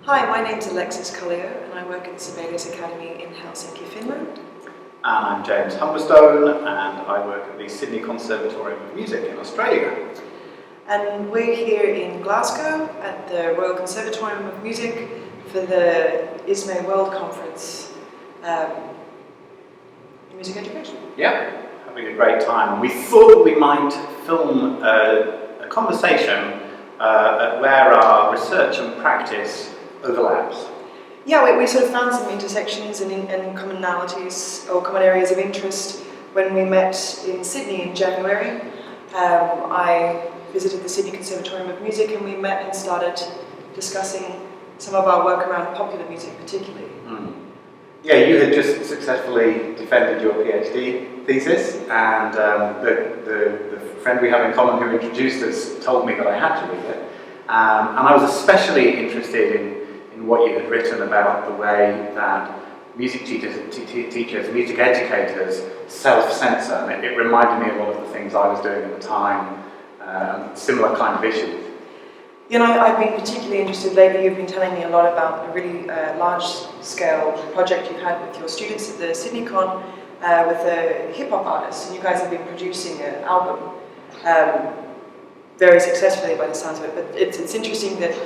Hi, my name's Alexis Kallio and I work at the Sibelius Academy in Helsinki, Finland. And I'm James Humberstone and I work at the Sydney Conservatorium of Music in Australia. And we're here in Glasgow at the Royal Conservatorium of Music for the ISME World Conference in Music Education. Yeah, having a great time. We thought we might film a conversation where our research and practice overlaps. Yeah, we sort of found some intersections and commonalities or common areas of interest when we met in Sydney in January. I visited the Sydney Conservatorium of Music and we met and started discussing some of our work around popular music particularly. Yeah, you had just successfully defended your PhD thesis and the friend we have in common who introduced us told me that I had to read it. And I was especially interested in what you had written about the way that music teachers, music educators self-censor. And it reminded me of a lot of the things I was doing at the time, similar kind of issues. You know, I've been particularly interested lately. You've been telling me a lot about a really large-scale project you've had with your students at the Sydney Con with a hip-hop artist, and you guys have been producing an album very successfully by the sounds of it. But it's interesting that,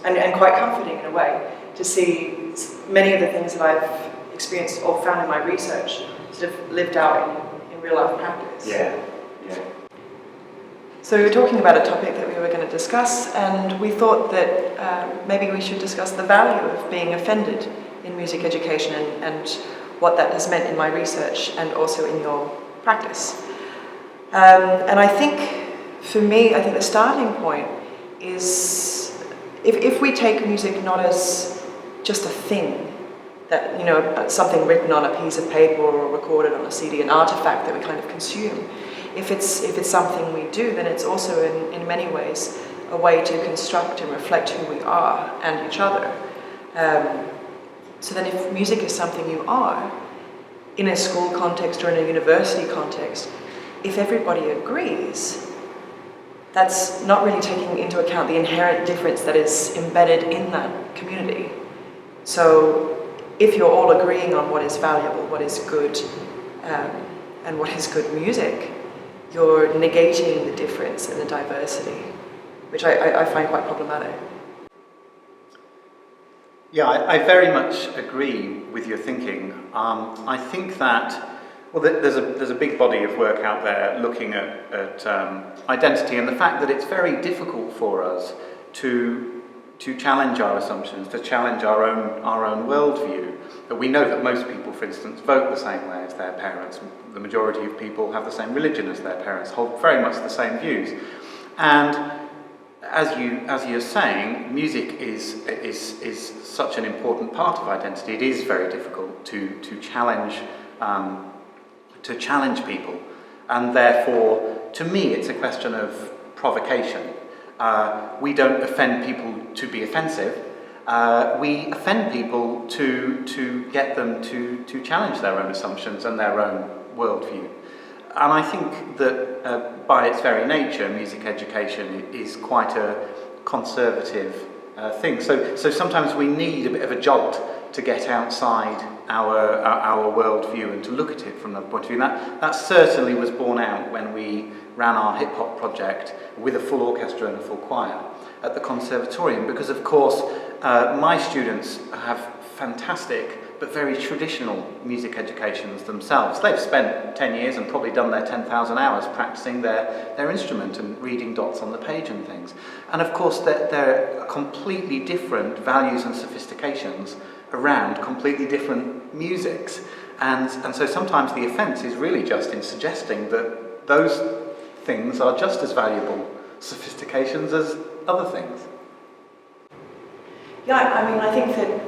and quite comforting in a way, to see many of the things that I've experienced or found in my research sort of lived out in real-life practice. Yeah. So we were talking about a topic that we were going to discuss, and we thought that maybe we should discuss the value of being offended in music education and what that has meant in my research and also in your practice. And I think, for me, I think the starting point is if we take music not as just a thing, that, you know, something written on a piece of paper or recorded on a CD, an artifact that we kind of consume. If it's something we do, then it's also in many ways a way to construct and reflect who we are and each other. So then if music is something you are, in a school context or in a university context, if everybody agrees, that's not really taking into account the inherent difference that is embedded in that community. So if you're all agreeing on what is valuable, what is good, and what is good music, you're negating the difference and the diversity, which I find quite problematic. Yeah, I very much agree with your thinking. I think that, well, there's a big body of work out there looking at identity and the fact that it's very difficult for us to challenge our assumptions, to challenge our own worldview. But we know that most people, for instance, vote the same way as their parents. The majority of people have the same religion as their parents, hold very much the same views. And as you're saying, music is such an important part of identity. It is very difficult to challenge people, and therefore, to me, it's a question of provocation. We don't offend people to be offensive. We offend people to get them to challenge their own assumptions and their own worldview. And I think that by its very nature, music education is quite a conservative thing. So sometimes we need a bit of a jolt to get outside our worldview and to look at it from that point of view. That certainly was borne out when we ran our hip-hop project with a full orchestra and a full choir at the Conservatorium, because of course my students have fantastic but very traditional music educations themselves. They've spent 10 years and probably done their 10,000 hours practicing their instrument and reading dots on the page and things. And of course there are completely different values and sophistications around completely different musics. And so sometimes the offence is really just in suggesting that those things are just as valuable sophistications as other things. Yeah, I mean, I think that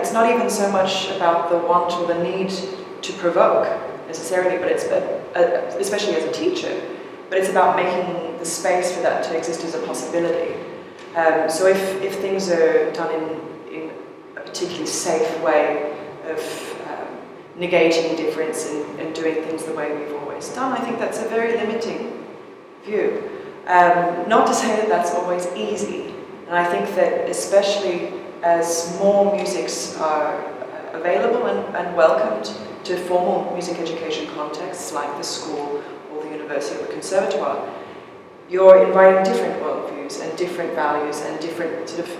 it's not even so much about the want or the need to provoke necessarily, but it's especially as a teacher, but it's about making the space for that to exist as a possibility. So if things are done in a particularly safe way of negating difference and doing things the way we've always done, I think that's a very limiting view. Not to say that that's always easy, And I think that especially as more musics are available and welcomed to formal music education contexts like the school or the university or the conservatoire, you're inviting different worldviews and different values and different sort of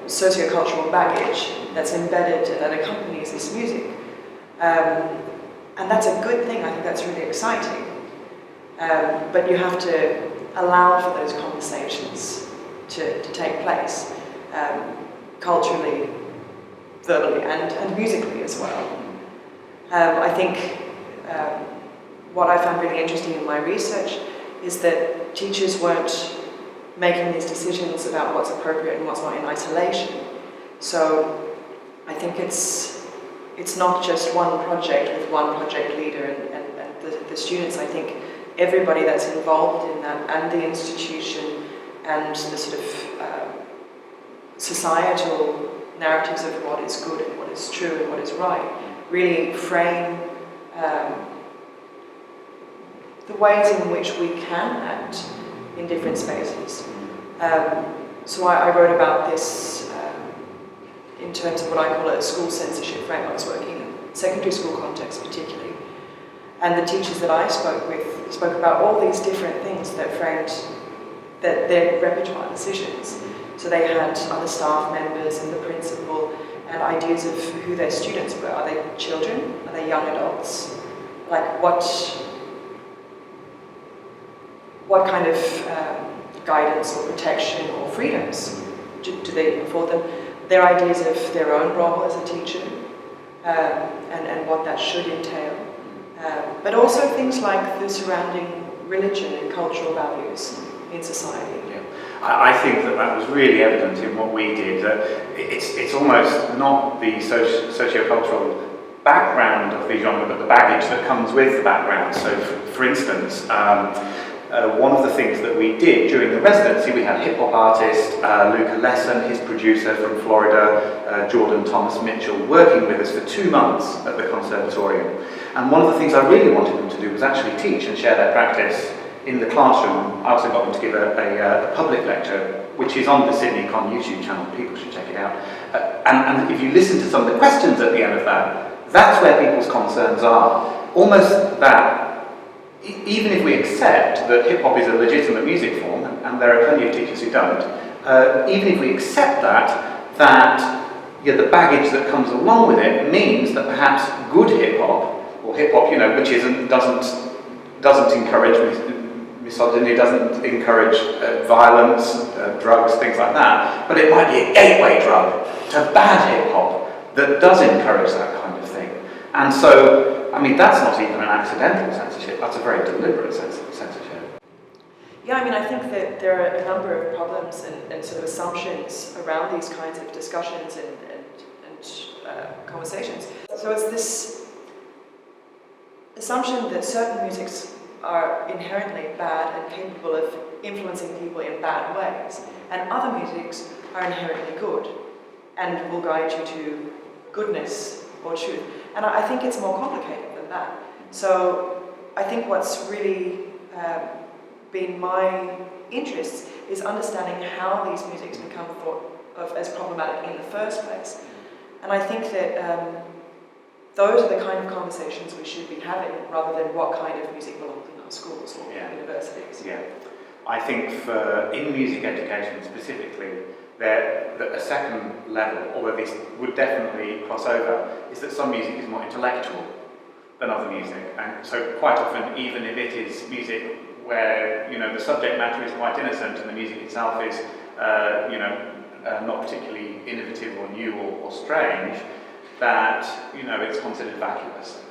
sociocultural baggage that's embedded and that accompanies this music. And that's a good thing. I think that's really exciting. But you have to allow for those conversations to take place, culturally, verbally, and musically as well. I think what I found really interesting in my research is that teachers weren't making these decisions about what's appropriate and what's not in isolation. So I think it's not just one project with one project leader and the students. I think everybody that's involved in that, and the institution, and the sort of societal narratives of what is good and what is true and what is right, really frame the ways in which we can act in different spaces. So I wrote about this in terms of what I call a school censorship framework. I was working in a secondary school context particularly. And the teachers that I spoke with spoke about all these different things that framed their repertoire decisions. So they had other staff members and the principal and ideas of who their students were. Are they children? Are they young adults? Like what kind of guidance or protection or freedoms do they afford them? Their ideas of their own role as a teacher and what that should entail. But also things like the surrounding religion and cultural values in society. Yeah. I think that was really evident in what we did. It's almost not the socio-cultural background of the genre, but the baggage that comes with the background. So, for instance, one of the things that we did during the residency, we had hip-hop artist Luca Lesson, his producer from Florida, Jordan Thomas Mitchell, working with us for 2 months at the Conservatorium. And one of the things I really wanted them to do was actually teach and share their practice in the classroom. I also got them to give a public lecture, which is on the Sydney Con YouTube channel. People should check it out. And if you listen to some of the questions at the end of that, that's where people's concerns are. Almost that, even if we accept that hip-hop is a legitimate music form, and there are plenty of teachers who don't, even if we accept that the baggage that comes along with it means that perhaps good hip-hop, or hip-hop, which doesn't encourage misogyny, doesn't encourage violence, drugs, things like that, but it might be a gateway drug to bad hip-hop that does encourage that kind of thing. And so, I mean, that's not even an accidental censorship, that's a very deliberate censorship. Yeah, I mean, I think that there are a number of problems and sort of assumptions around these kinds of discussions and conversations. So it's this assumption that certain musics are inherently bad and capable of influencing people in bad ways, and other musics are inherently good and will guide you to goodness or truth. And I think it's more complicated than that. So I think what's really been my interest is understanding how these musics become thought of as problematic in the first place. And I think that those are the kind of conversations we should be having, rather than what kind of music belongs in our schools or universities. Yeah, I think in music education specifically, a second level, although this would definitely cross over, is that some music is more intellectual than other music. And so quite often, even if it is music where the subject matter is quite innocent and the music itself is not particularly innovative or new or strange, that it's considered vacuous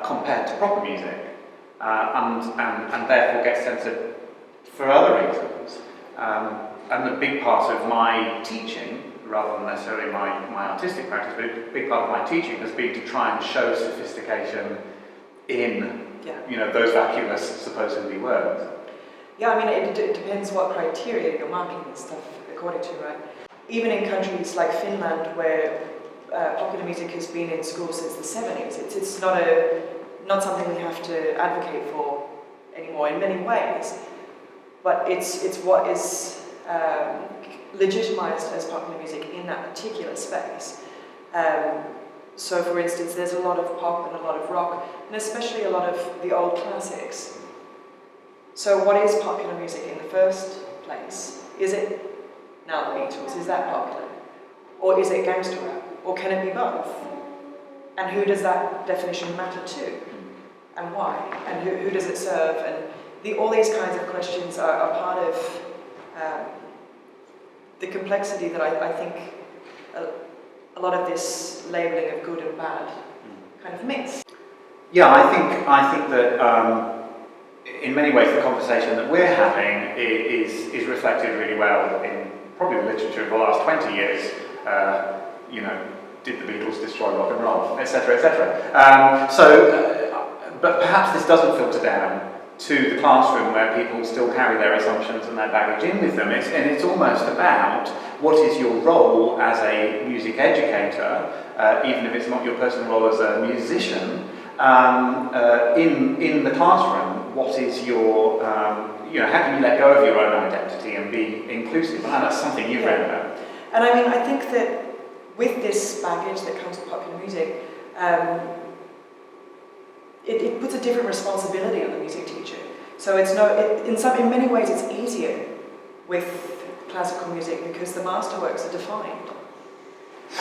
compared to proper music, and therefore gets censored for other reasons. And a big part of my teaching, rather than necessarily my artistic practice, but a big part of my teaching has been to try and show sophistication in those vacuous supposedly words. Yeah, I mean, it depends what criteria you're marking this stuff according to, right? Even in countries like Finland, where popular music has been in schools since the 70s, it's not something we have to advocate for anymore in many ways, but it's what is legitimised as popular music in that particular space. So for instance, there's a lot of pop and a lot of rock, and especially a lot of the old classics. So what is popular music in the first place? Is it now the Beatles? Is that popular? Or is it gangster rap? Or can it be both? And who does that definition matter to? And why? And who does it serve? And all these kinds of questions are part of the complexity that I think a lot of this labelling of good and bad kind of miss. Yeah, I think that in many ways the conversation that we're having is reflected really well in probably the literature of the last 20 years. Did the Beatles destroy rock and roll, etc., etc. But perhaps this doesn't filter down to the classroom where people still carry their assumptions and their baggage in with them. It's almost about what is your role as a music educator, even if it's not your personal role as a musician, in the classroom. What is your, how can you let go of your own identity and be inclusive? And that's something you've read about. And I mean, I think that with this baggage that comes with popular music, it puts a different responsibility on the music teacher. So in many ways it's easier with classical music because the masterworks are defined,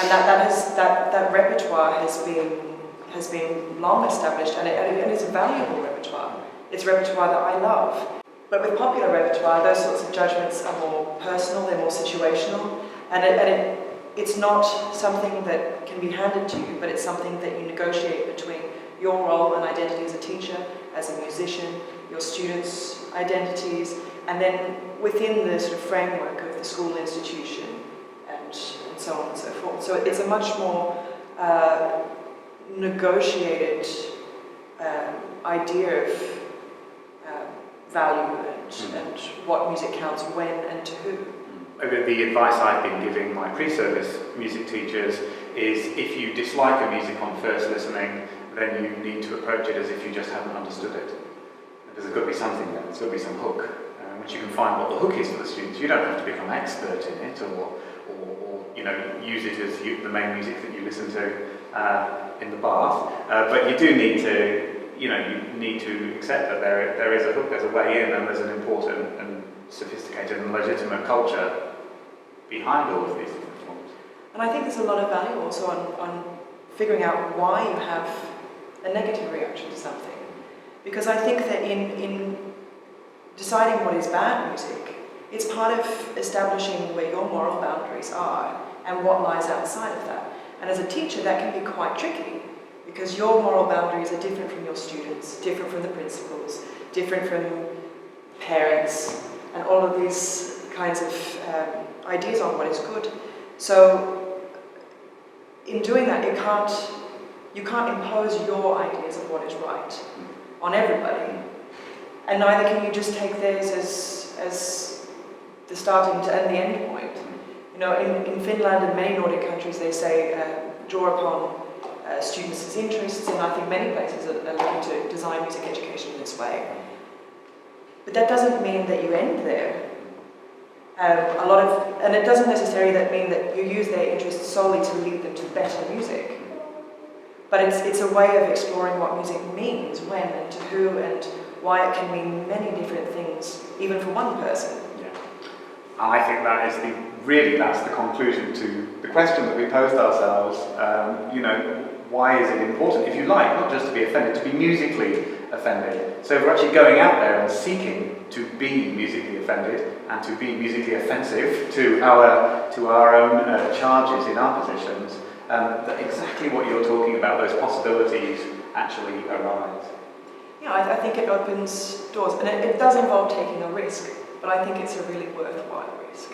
and that repertoire has been long established, and it's a valuable repertoire. It's repertoire that I love. But with popular repertoire, those sorts of judgments are more personal, they're more situational, and it's not something that can be handed to you, but it's something that you negotiate between your role and identity as a teacher, as a musician, your students' identities, and then within the sort of framework of the school institution, and so on and so forth. So it's a much more negotiated idea of value and what music counts when and to who. The advice I've been giving my pre-service music teachers is if you dislike a music on first listening, then you need to approach it as if you just haven't understood it. Because there's got to be something there, there's got to be some hook, which you can find what the hook is for the students. You don't have to become expert in it or use it as the main music that you listen to in the bath, but you do need to you need to accept that there is a hook, there's a way in, and there's an important and sophisticated and legitimate culture behind all of these different forms. And I think there's a lot of value also on figuring out why you have a negative reaction to something. Because I think that in deciding what is bad music, it's part of establishing where your moral boundaries are and what lies outside of that. And as a teacher, that can be quite tricky, because your moral boundaries are different from your students, different from the principals, different from parents, and all of these kinds of ideas on what is good. So in doing that, you can't impose your ideas of what is right on everybody, and neither can you just take theirs as the starting and the end point. In Finland and many Nordic countries, they say draw upon students' interests, and I think many places are looking to design music education in this way. But that doesn't mean that you end there. And it doesn't necessarily mean that you use their interests solely to lead them to better music. But it's a way of exploring what music means, when and to who, and why it can mean many different things, even for one person. Yeah. I think that is that's the conclusion to the question that we posed ourselves. Why is it important, if you like, not just to be offended, to be musically offended? So if we're actually going out there and seeking to be musically offended and to be musically offensive to our own charges in our positions, that exactly what you're talking about, those possibilities, actually arise. Yeah, I think it opens doors, and it does involve taking a risk, but I think it's a really worthwhile risk.